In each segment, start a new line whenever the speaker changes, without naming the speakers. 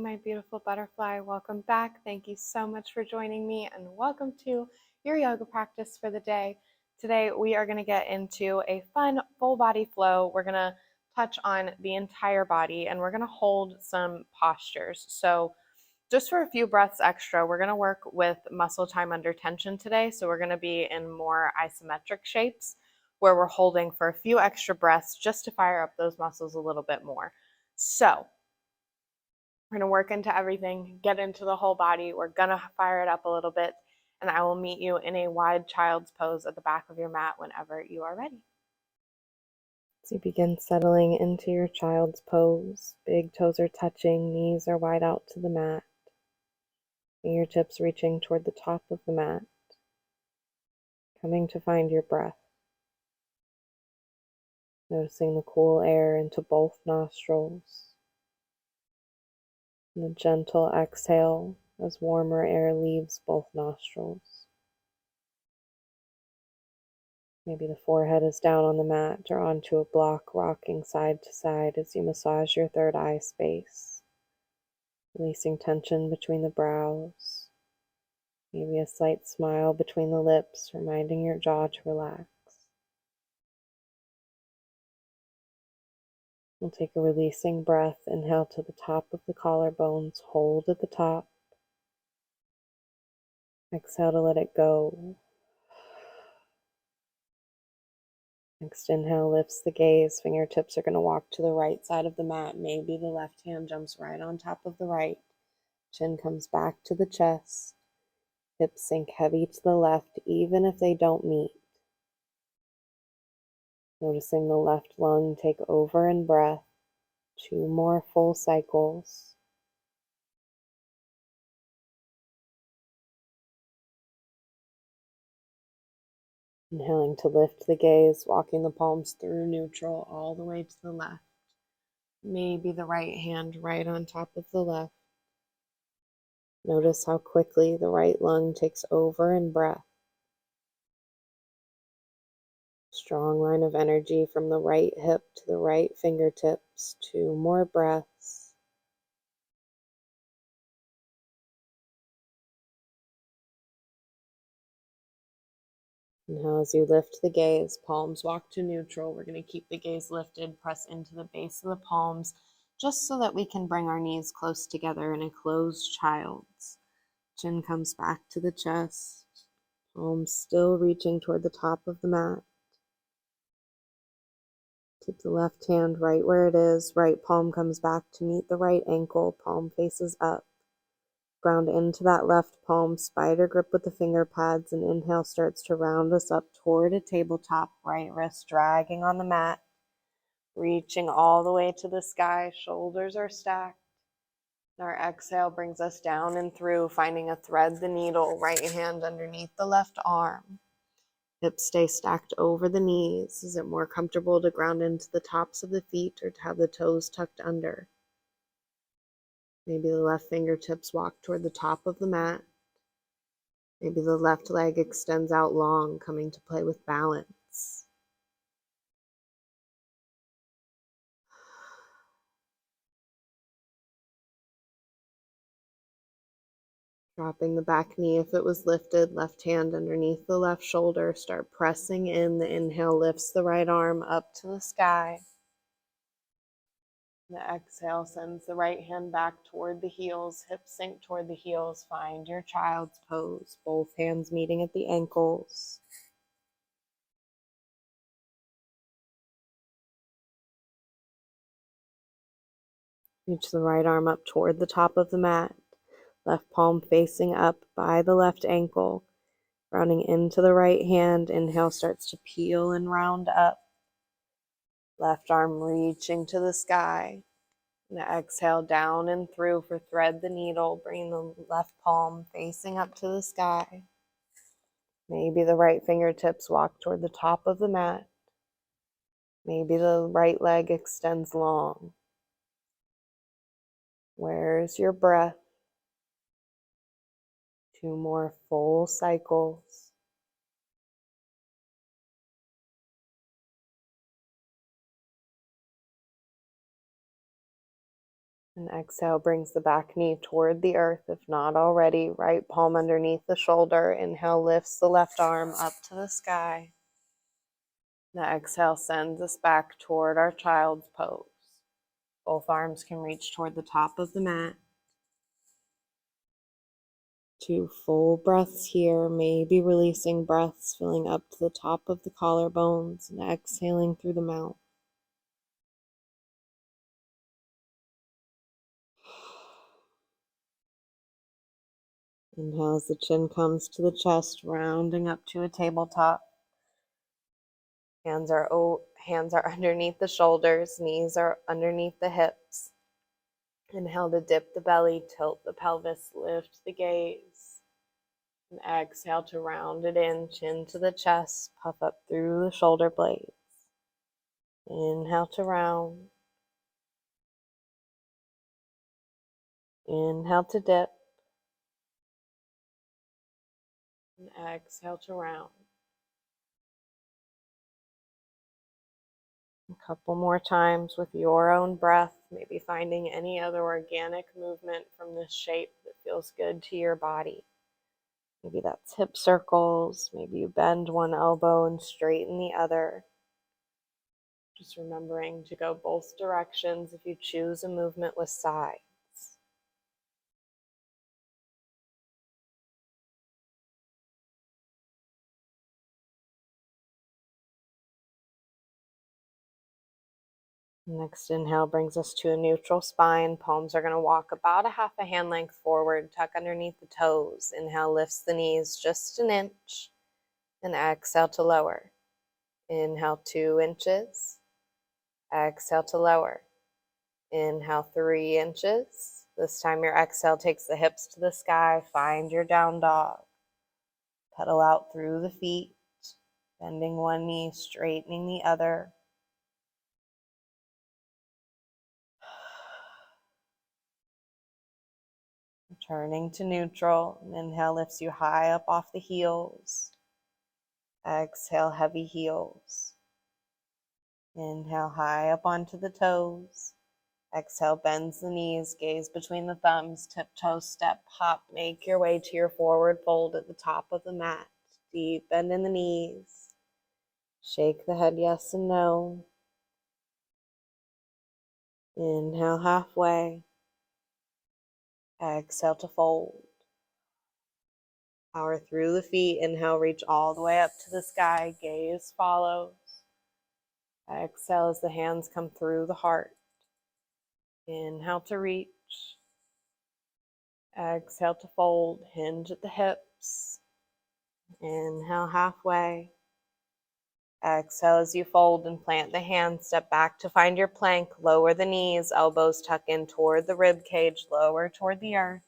my beautiful butterfly. Welcome back. Thank you so much for joining me, and welcome to your yoga practice for the day. Today, we are going to get into a fun full body flow. We're going to touch on the entire body, and we're going to hold some postures. So just for a few breaths extra, we're going to work with muscle time under tension today. So we're going to be in more isometric shapes where we're holding for a few extra breaths just to fire up those muscles a little bit more. So we're going to work into everything, get into the whole body. We're going to fire it up a little bit, and I will meet you in a wide child's pose at the back of your mat whenever you are ready. So you begin settling into your child's pose. Big toes are touching, knees are wide out to the mat. Fingertips reaching toward the top of the mat. Coming to find your breath. Noticing the cool air into both nostrils. And a gentle exhale as warmer air leaves both nostrils. Maybe the forehead is down on the mat or onto a block, rocking side to side as you massage your third eye space. Releasing tension between the brows. Maybe a slight smile between the lips, reminding your jaw to relax. We'll take a releasing breath. Inhale to the top of the collarbones. Hold at the top. Exhale to let it go. Next inhale lifts the gaze. Fingertips are going to walk to the right side of the mat. Maybe the left hand jumps right on top of the right. Chin comes back to the chest. Hips sink heavy to the left, even if they don't meet. Noticing the left lung take over in breath. 2 more full cycles. Inhaling to lift the gaze, walking the palms through neutral all the way to the left. Maybe the right hand right on top of the left. Notice how quickly the right lung takes over in breath. Strong line of energy from the right hip to the right fingertips. 2 more breaths. Now as you lift the gaze, palms walk to neutral. We're going to keep the gaze lifted, press into the base of the palms, just so that we can bring our knees close together in a closed child's. Chin comes back to the chest, palms still reaching toward the top of the mat. Keep the left hand right where it is. Right palm comes back to meet the right ankle. Palm faces up. Ground into that left palm. Spider grip with the finger pads. And inhale starts to round us up toward a tabletop. Right wrist dragging on the mat. Reaching all the way to the sky. Shoulders are stacked. Our exhale brings us down and through, finding a thread the needle. Right hand underneath the left arm. Hips stay stacked over the knees. Is it more comfortable to ground into the tops of the feet or to have the toes tucked under? Maybe the left fingertips walk toward the top of the mat. Maybe the left leg extends out long, coming to play with balance. Dropping the back knee if it was lifted, left hand underneath the left shoulder. Start pressing in. The inhale lifts the right arm up to the sky. The exhale sends the right hand back toward the heels. Hips sink toward the heels. Find your child's pose. Both hands meeting at the ankles. Reach the right arm up toward the top of the mat. Left palm facing up by the left ankle. Rounding into the right hand. Inhale starts to peel and round up. Left arm reaching to the sky. And exhale down and through for thread the needle. Bring the left palm facing up to the sky. Maybe the right fingertips walk toward the top of the mat. Maybe the right leg extends long. Where's your breath? 2 more full cycles. And exhale brings the back knee toward the earth, if not already. Right palm underneath the shoulder. Inhale lifts the left arm up to the sky. The exhale sends us back toward our child's pose. Both arms can reach toward the top of the mat. 2 full breaths here, maybe releasing breaths, filling up to the top of the collarbones and exhaling through the mouth. Inhale as the chin comes to the chest, rounding up to a tabletop. Hands are underneath the shoulders, knees are underneath the hips. Inhale to dip the belly, tilt the pelvis, lift the gaze. And exhale to round it in, chin to the chest, puff up through the shoulder blades. Inhale to round. Inhale to dip. And exhale to round. A couple more times with your own breath, maybe finding any other organic movement from this shape that feels good to your body. Maybe that's hip circles, maybe you bend one elbow and straighten the other. Just remembering to go both directions if you choose a movement with sides. Next inhale brings us to a neutral spine. Palms are going to walk about a half a hand length forward, tuck underneath the toes. Inhale lifts the knees just an inch, and exhale to lower. Inhale 2 inches, exhale to lower. Inhale 3 inches. This time your exhale takes the hips to the sky. Find your down dog. Pedal out through the feet, bending one knee, straightening the other. Returning to neutral. Inhale lifts you high up off the heels. Exhale, heavy heels. Inhale high up onto the toes. Exhale, bends the knees, gaze between the thumbs, tiptoe, step, hop. Make your way to your forward fold at the top of the mat. Deep bend in the knees. Shake the head yes and no. Inhale halfway. Exhale to fold. Power through the feet. Inhale, reach all the way up to the sky. Gaze follows. Exhale as the hands come through the heart. Inhale to reach. Exhale to fold. Hinge at the hips. Inhale halfway. Exhale as you fold and plant the hands. Step back to find your plank. Lower the knees. Elbows tuck in toward the rib cage. Lower toward the earth.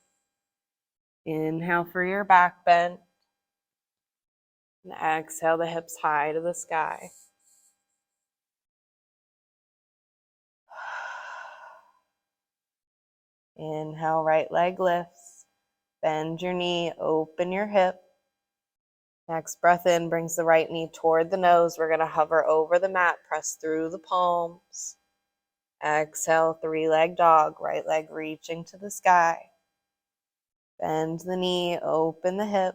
Inhale for your back bend. And exhale the hips high to the sky. Inhale, right leg lifts. Bend your knee, open your hip. Next breath in brings the right knee toward the nose. We're going to hover over the mat, press through the palms. Exhale, 3-leg dog, right leg reaching to the sky. Bend the knee, open the hip.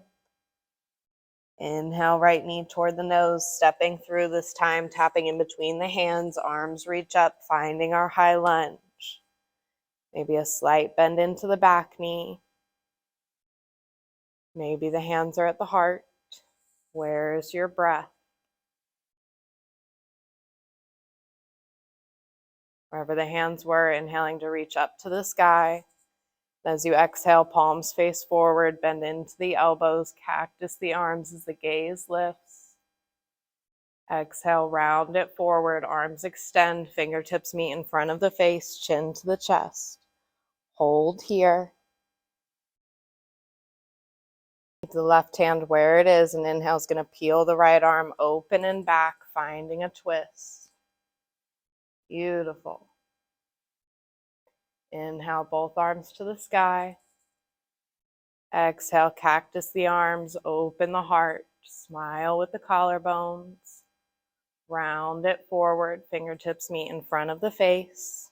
Inhale, right knee toward the nose, stepping through this time, tapping in between the hands, arms reach up, finding our high lunge. Maybe a slight bend into the back knee. Maybe the hands are at the heart. Where's your breath? Wherever the hands were, inhaling to reach up to the sky. As you exhale, palms face forward, bend into the elbows, cactus the arms as the gaze lifts. Exhale, round it forward, arms extend, fingertips meet in front of the face, chin to the chest. Hold here. Keep the left hand where it is, and inhale is going to peel the right arm open and back, finding a twist. Beautiful. Inhale, both arms to the sky. Exhale, cactus the arms, open the heart, smile with the collarbones. Round it forward, fingertips meet in front of the face.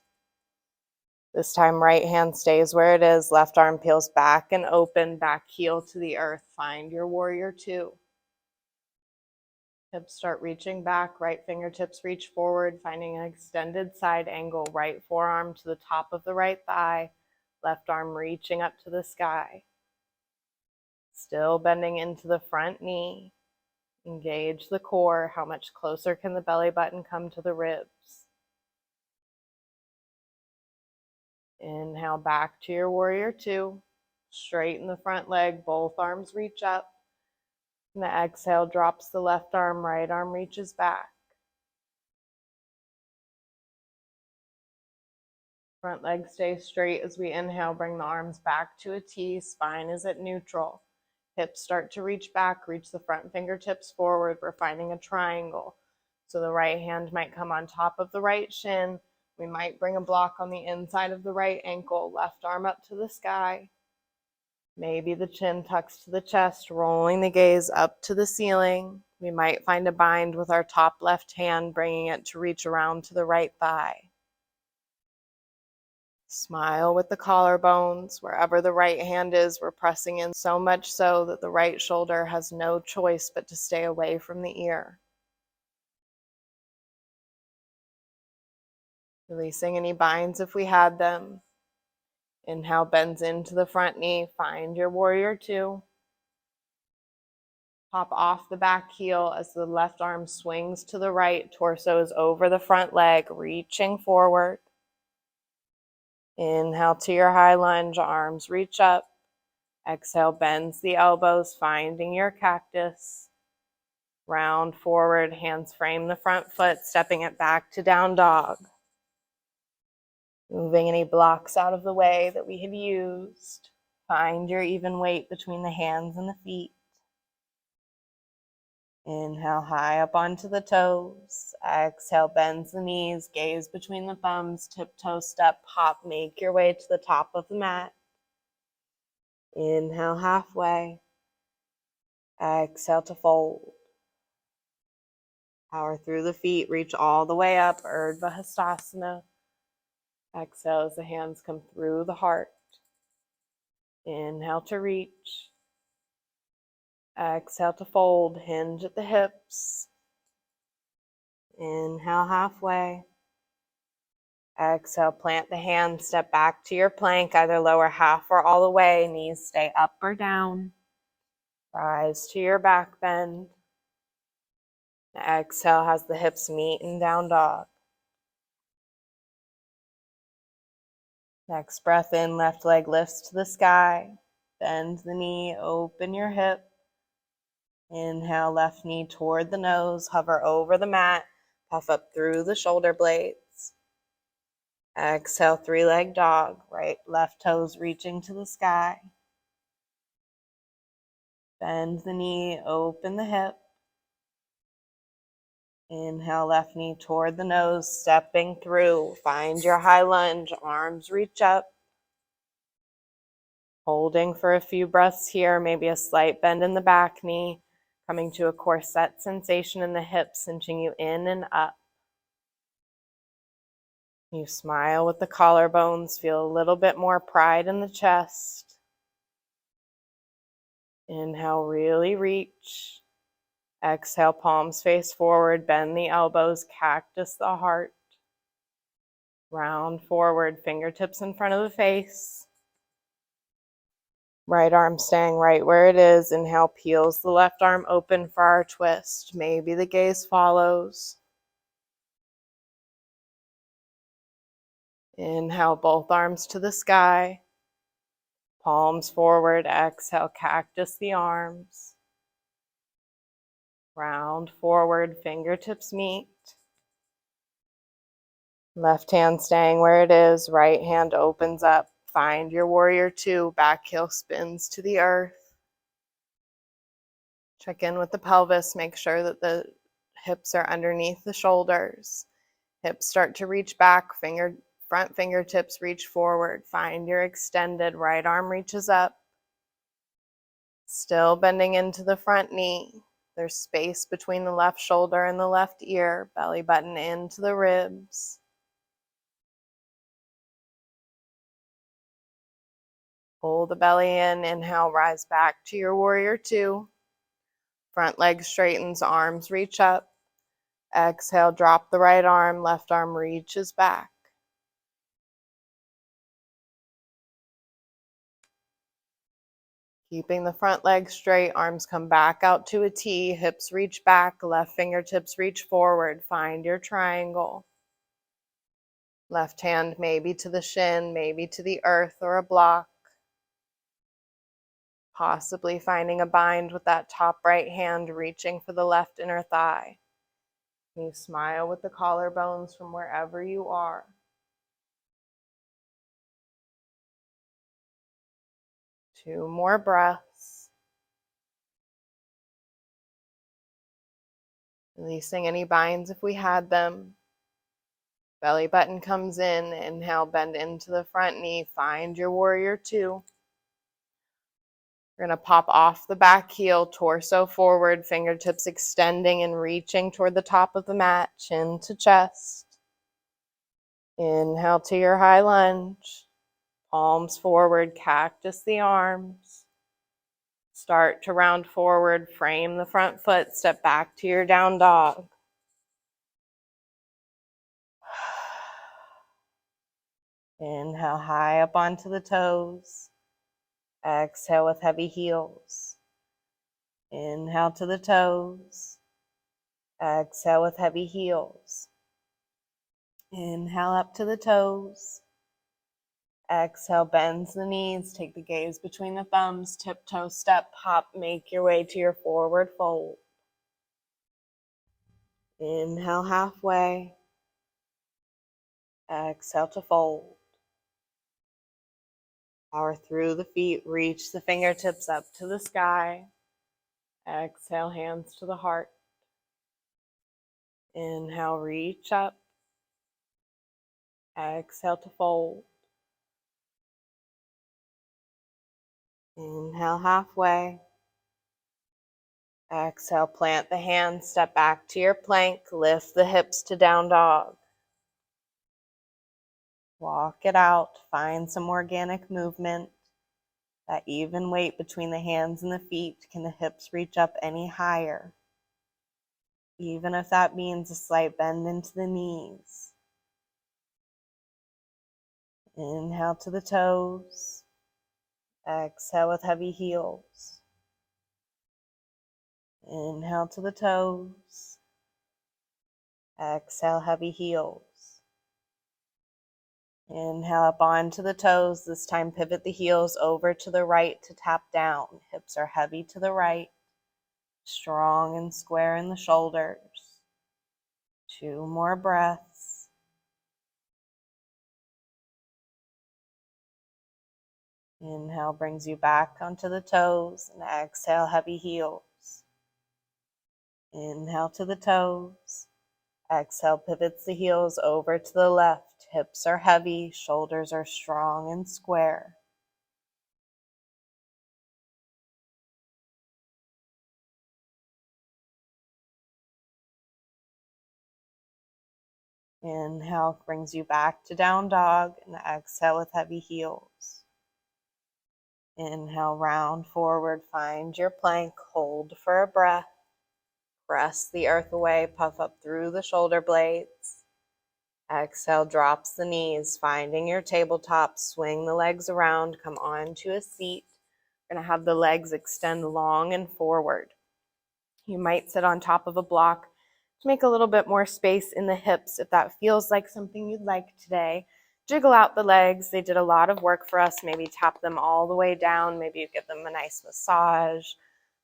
This time, right hand stays where it is, left arm peels back and open, back heel to the earth. Find your warrior two. Hips start reaching back, right fingertips reach forward, finding an extended side angle, right forearm to the top of the right thigh, left arm reaching up to the sky. Still bending into the front knee. Engage the core. How much closer can the belly button come to the ribs? Inhale back to your warrior two. Straighten the front leg, both arms reach up. And the exhale drops the left arm, right arm reaches back. Front leg stays straight as we inhale, bring the arms back to a T, spine is at neutral. Hips start to reach back, reach the front fingertips forward. We're finding a triangle. So the right hand might come on top of the right shin. We might bring a block on the inside of the right ankle, left arm up to the sky. Maybe the chin tucks to the chest, rolling the gaze up to the ceiling. We might find a bind with our top left hand, bringing it to reach around to the right thigh. Smile with the collarbones. Wherever the right hand is, we're pressing in so much so that the right shoulder has no choice but to stay away from the ear. Releasing any binds if we had them. Inhale bends into the front knee. Find your warrior two. Hop off the back heel as the left arm swings to the right. Torso is over the front leg, reaching forward. Inhale to your high lunge, arms reach up. Exhale, bends the elbows, finding your cactus. Round forward, hands frame the front foot, stepping it back to down dog. Moving any blocks out of the way that we have used. Find your even weight between the hands and the feet. Inhale high up onto the toes. Exhale, bends the knees, gaze between the thumbs, tiptoe step, hop, make your way to the top of the mat. Inhale halfway. Exhale to fold. Power through the feet, reach all the way up, Urdhva Hastasana. Exhale as the hands come through the heart. Inhale to reach. Exhale to fold, hinge at the hips. Inhale halfway. Exhale, plant the hands, step back to your plank, either lower half or all the way. Knees stay up or down. Rise to your back bend. Exhale has the hips meet in down dog. Next breath in, left leg lifts to the sky. Bend the knee, open your hip. Inhale, left knee toward the nose, hover over the mat, puff up through the shoulder blades. Exhale, three-leg dog, right, left toes reaching to the sky. Bend the knee, open the hip. Inhale, left knee toward the nose, stepping through. Find your high lunge, arms reach up. Holding for a few breaths here, maybe a slight bend in the back knee, coming to a corset sensation in the hips, cinching you in and up. You smile with the collarbones, feel a little bit more pride in the chest. Inhale, really reach. Exhale, palms face forward, bend the elbows, cactus the heart. Round forward, fingertips in front of the face. Right arm staying right where it is. Inhale, peels the left arm open for our twist. Maybe the gaze follows. Inhale, both arms to the sky. Palms forward. Exhale, cactus the arms. Round forward, fingertips meet. Left hand staying where it is. Right hand opens up. Find your warrior two. Back heel spins to the earth. Check in with the pelvis. Make sure that the hips are underneath the shoulders. Hips start to reach back. Front fingertips reach forward. Find your extended. Right arm reaches up. Still bending into the front knee. There's space between the left shoulder and the left ear. Belly button into the ribs. Pull the belly in, inhale, rise back to your warrior two. Front leg straightens, arms reach up. Exhale, drop the right arm, left arm reaches back. Keeping the front leg straight, arms come back out to a T, hips reach back, left fingertips reach forward. Find your triangle. Left hand maybe to the shin, maybe to the earth or a block. Possibly finding a bind with that top right hand, reaching for the left inner thigh. You smile with the collarbones from wherever you are. Two more breaths. Releasing any binds if we had them. Belly button comes in. Inhale, bend into the front knee. Find your warrior two. We're going to pop off the back heel, torso forward, fingertips extending and reaching toward the top of the mat, chin to chest. Inhale to your high lunge. Palms forward, cactus the arms. Start to round forward, frame the front foot, step back to your down dog. Inhale high up onto the toes. Exhale with heavy heels. Inhale to the toes. Exhale with heavy heels. Inhale up to the toes. Exhale, bends the knees, take the gaze between the thumbs, tiptoe, step, hop, make your way to your forward fold. Inhale halfway. Exhale to fold. Power through the feet, reach the fingertips up to the sky. Exhale, hands to the heart. Inhale, reach up. Exhale to fold. Inhale halfway. Exhale, plant the hands, step back to your plank, lift the hips to down dog. Walk it out, find some organic movement. That even weight between the hands and the feet, can the hips reach up any higher? Even if that means a slight bend into the knees. Inhale to the toes. Exhale with heavy heels. Inhale to the toes. Exhale, heavy heels. Inhale up onto the toes. This time pivot the heels over to the right to tap down. Hips are heavy to the right. Strong and square in the shoulders. Two more breaths. Inhale brings you back onto the toes, and exhale, heavy heels. Inhale to the toes. Exhale, pivots the heels over to the left. Hips are heavy, shoulders are strong and square. Inhale brings you back to down dog, and exhale with heavy heels. Inhale, round forward, find your plank, hold for a breath. Press the earth away, puff up through the shoulder blades. Exhale, drops the knees, finding your tabletop, swing the legs around, come onto a seat. We're going to have the legs extend long and forward. You might sit on top of a block to make a little bit more space in the hips if that feels like something you'd like today. Jiggle out the legs. They did a lot of work for us. Maybe tap them all the way down. Maybe you give them a nice massage,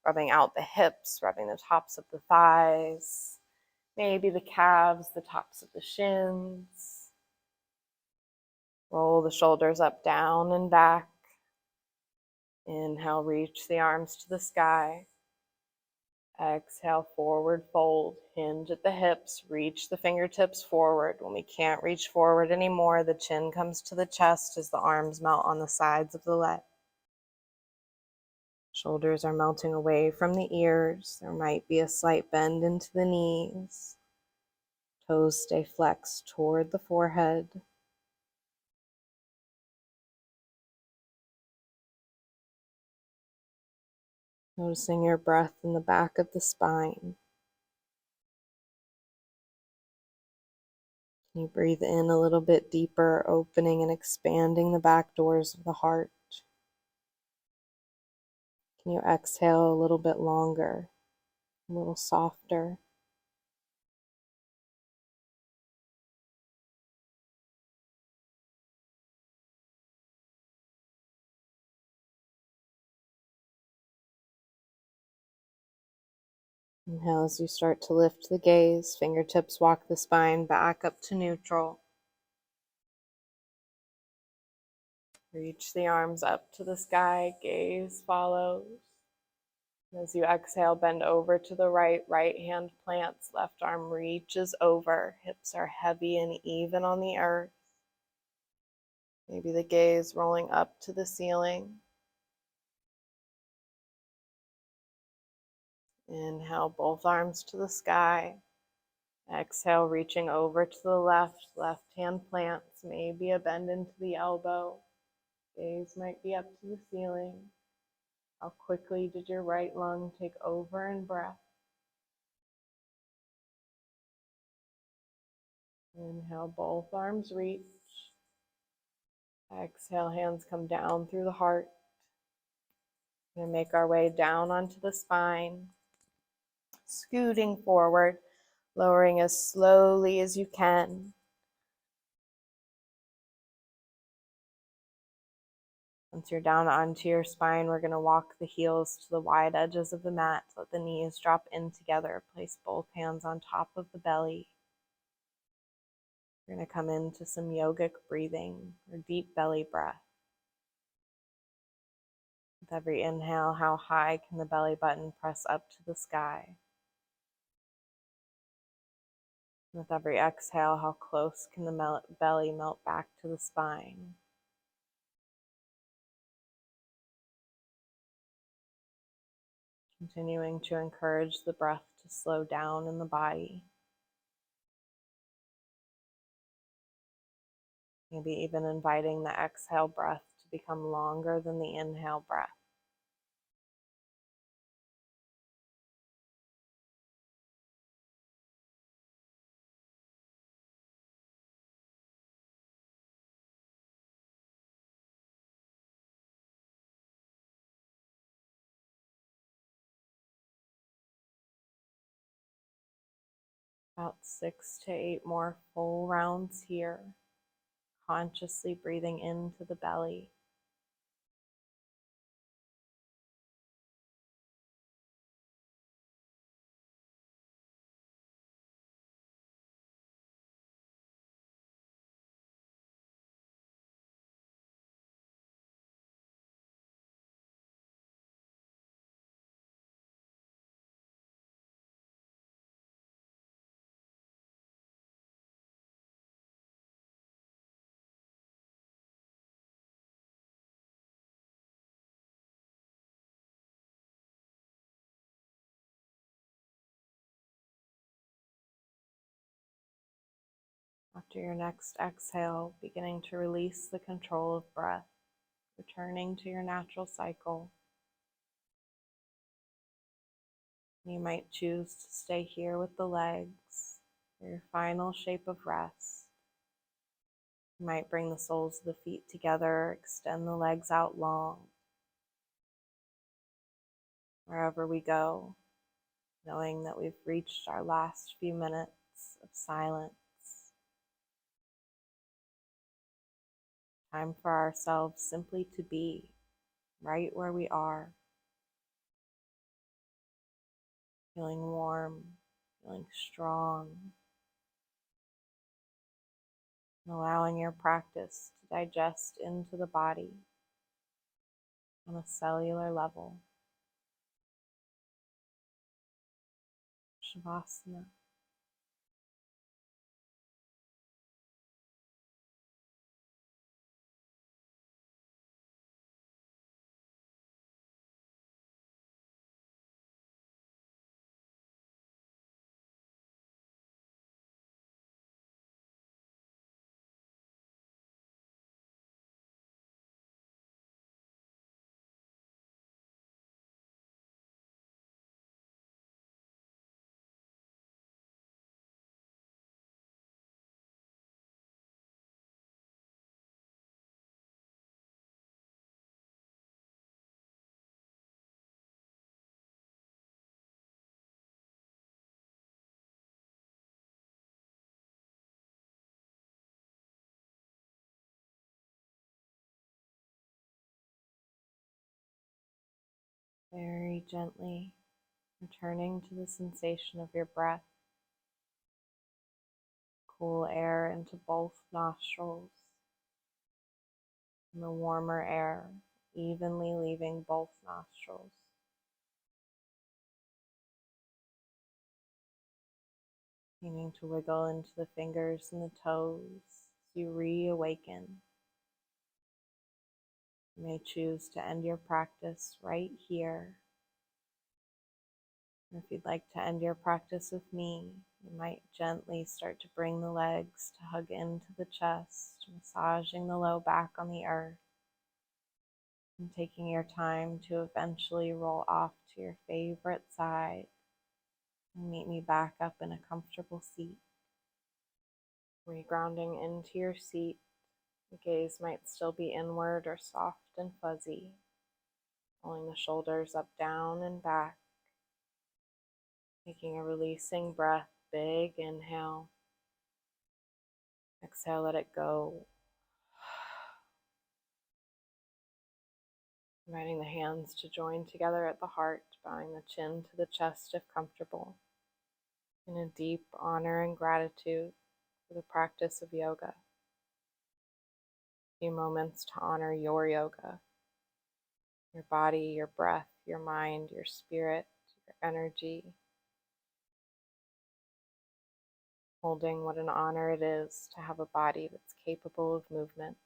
rubbing out the hips, rubbing the tops of the thighs, maybe the calves, the tops of the shins. Roll the shoulders up, down, and back. Inhale, reach the arms to the sky. Exhale, forward fold, hinge at the hips, reach the fingertips forward. When we can't reach forward anymore, the chin comes to the chest as the arms melt on the sides of the leg. Shoulders are melting away from the ears. There might be a slight bend into the knees. Toes stay flexed toward the forehead. Noticing your breath in the back of the spine. Can you breathe in a little bit deeper, opening and expanding the back doors of the heart? Can you exhale a little bit longer, a little softer? Inhale as you start to lift the gaze, fingertips walk the spine back up to neutral. Reach the arms up to the sky, gaze follows. As you exhale, bend over to the right, right hand plants, left arm reaches over, hips are heavy and even on the earth. Maybe the gaze rolling up to the ceiling. Inhale, both arms to the sky. Exhale, reaching over to the left, left hand plants, maybe a bend into the elbow. Gaze might be up to the ceiling. How quickly did your right lung take over in breath? Inhale, both arms reach. Exhale, hands come down through the heart. We're going to make our way down onto the spine, scooting forward, lowering as slowly as you can. Once you're down onto your spine, we're going to walk the heels to the wide edges of the mat. Let the knees drop in together. Place both hands on top of the belly. We're going to come into some yogic breathing or deep belly breath. With every inhale, how high can the belly button press up to the sky? With every exhale, how close can the belly melt back to the spine? Continuing to encourage the breath to slow down in the body. Maybe even inviting the exhale breath to become longer than the inhale breath. About 6 to 8 more full rounds here, consciously breathing into the belly. After your next exhale, beginning to release the control of breath, returning to your natural cycle. You might choose to stay here with the legs for your final shape of rest. You might bring the soles of the feet together, extend the legs out long. Wherever we go, knowing that we've reached our last few minutes of silence. Time for ourselves simply to be right where we are. Feeling warm, feeling strong, and allowing your practice to digest into the body on a cellular level. Shavasana. Very gently returning to the sensation of your breath. Cool air into both nostrils, and the warmer air evenly leaving both nostrils. Beginning to wiggle into the fingers and the toes as you reawaken. You may choose to end your practice right here. And if you'd like to end your practice with me, you might gently start to bring the legs to hug into the chest, massaging the low back on the earth, and taking your time to eventually roll off to your favorite side and meet me back up in a comfortable seat. Regrounding into your seat, the gaze might still be inward or soft and fuzzy, pulling the shoulders up, down, and back. Taking a releasing breath, big inhale. Exhale, let it go. Inviting the hands to join together at the heart, bowing the chin to the chest if comfortable. In a deep honor and gratitude for the practice of yoga. A few moments to honor your yoga, your body, your breath, your mind, your spirit, your energy. Holding what an honor it is to have a body that's capable of movement.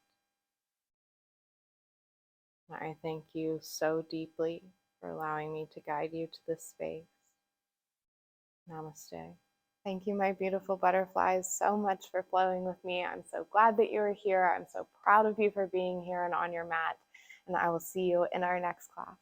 I thank you so deeply for allowing me to guide you to this space. Namaste. Thank you, my beautiful butterflies, so much for flowing with me. I'm so glad that you are here. I'm so proud of you for being here and on your mat. And I will see you in our next class.